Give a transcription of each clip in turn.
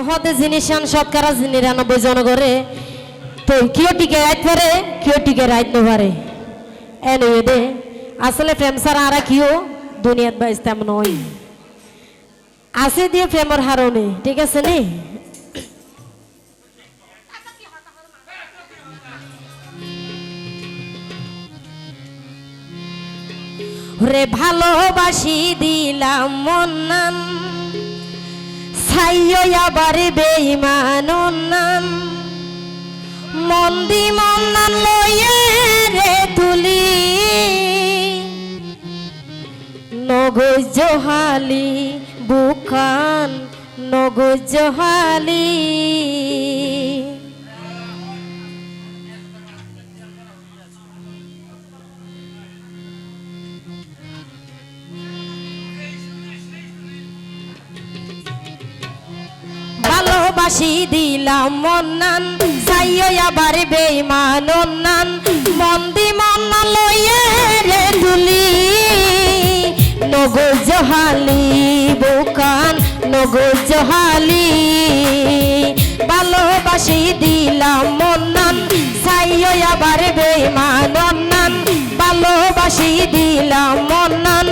হতে জিনিসান শতকরা ৯৯ জন করে তো কেউ টিকে রাইত পারে কেউ টিকে রাইত পারে এনে দে আসলে প্রেম ছাড়া আর কেউ দুনিয়াত বাইস্তাম নয় আছে দিয়ে প্রেমের হারণে ঠিক আছে নি রে ভালোবাসি দিলাম মন্নান ছাইয় আবার বেঈমান নাম মন্দি মন্নান লয়ে রে তুলি নগজ জহালি বুকান নগজ জহালি ভালোবাসি দিলাম মন্নান চাইও আবার বেঈমান নান মন্দি মন্নান লইয়ে রে তুলি নগজ জহালি বুকান নগজ জহালি ভালোবাসি দিলাম মন্নান চাইও আবার বেঈমান নান ভালোবাসি দিলাম মন্নান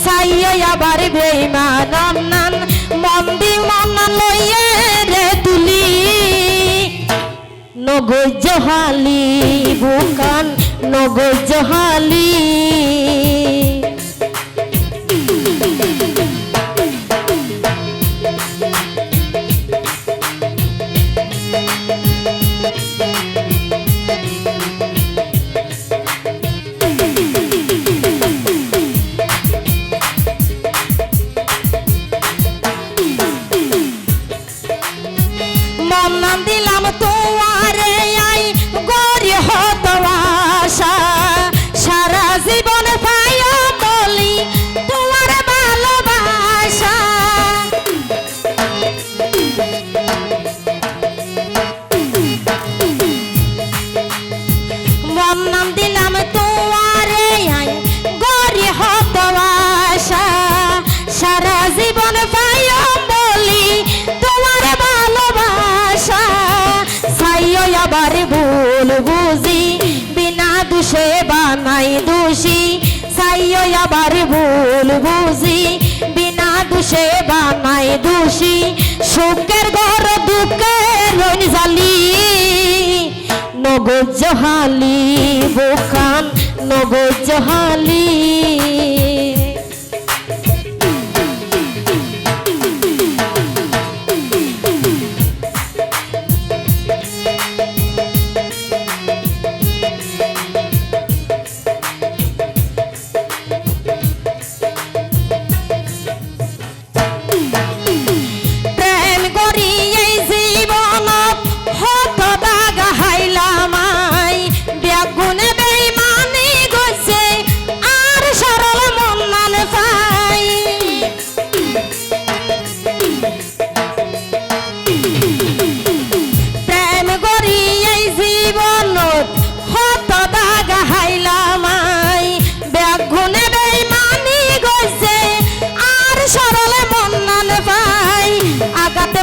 চাইও আবার বেঈমান নান মন্দি মন্নান লইয়ে রে তুলি নগজ জহালি বুকান নগজ জহালি মন্নান দিলাম তোমারে আই গরি হত আশা সারা জীবন পাইয়া বলি তোমার ভালোবাসা মন্নান দিলাম তোমারে আই গরি হত আশা সারা জীবন পাইয়া বলি তোমার ভালোবাসা ছাইও আবার ভুল বুঝি বিনা দোষে বানাই দোষী ছাইও আবার ভুল বুঝি বিনা দোষে বানাই দোষী সুখের ঘর দুঃখের জালি নগজ জহালি বুকান নগজ জহালি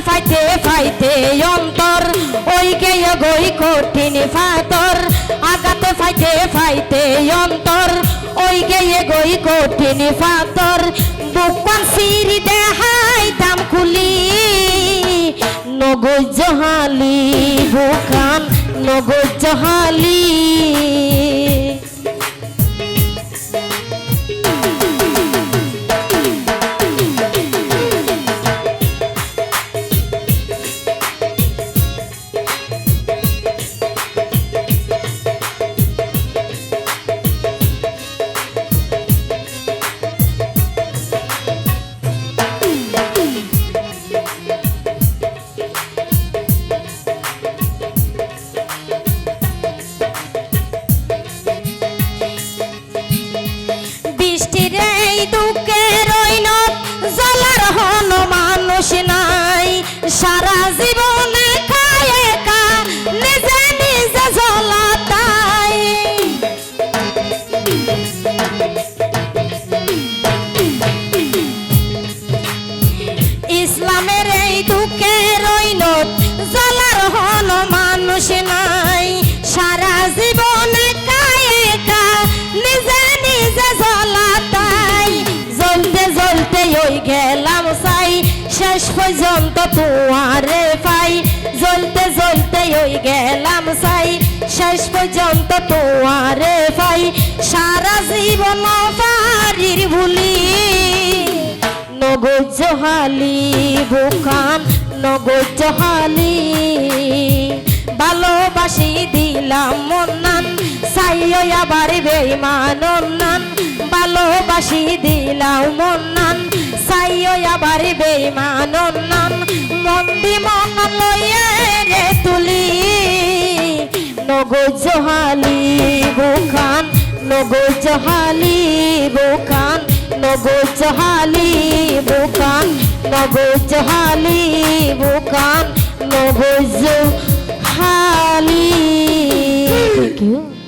ফাইতে ফাইতে অন্তর ওই গেয় গই কঠিন ফাতর আগাতে ফাইতে ফাইতে অন্তর ওই গেয় গই কঠিন ফাতর বুকান সিরি দেখাইতাম খুলি নগজ জহালি বুকান নগজ জহালি পর্যন্ত তোমারে পাই জ্বলতে জ্বলতে ওই গেলাম সাই শেষ পর্যন্ত তোমারে পাই সারা জীবন পারির ভুলি নগজ হালি বুকান নগজ হালি ভালোবাসি দিলাম মন্নান সাইও আবার বেঈমান অন্যান ভালোবাসি দিলাম মন্নান সাইও আবার বেঈমান অন্যান মন্দি মন লইয়ে রে তুলি নগজ হালি বুকান নগজ হালি বুকান নগজ হালি বুকান নগজ হালি বুকান নগজ হালি। Thank you.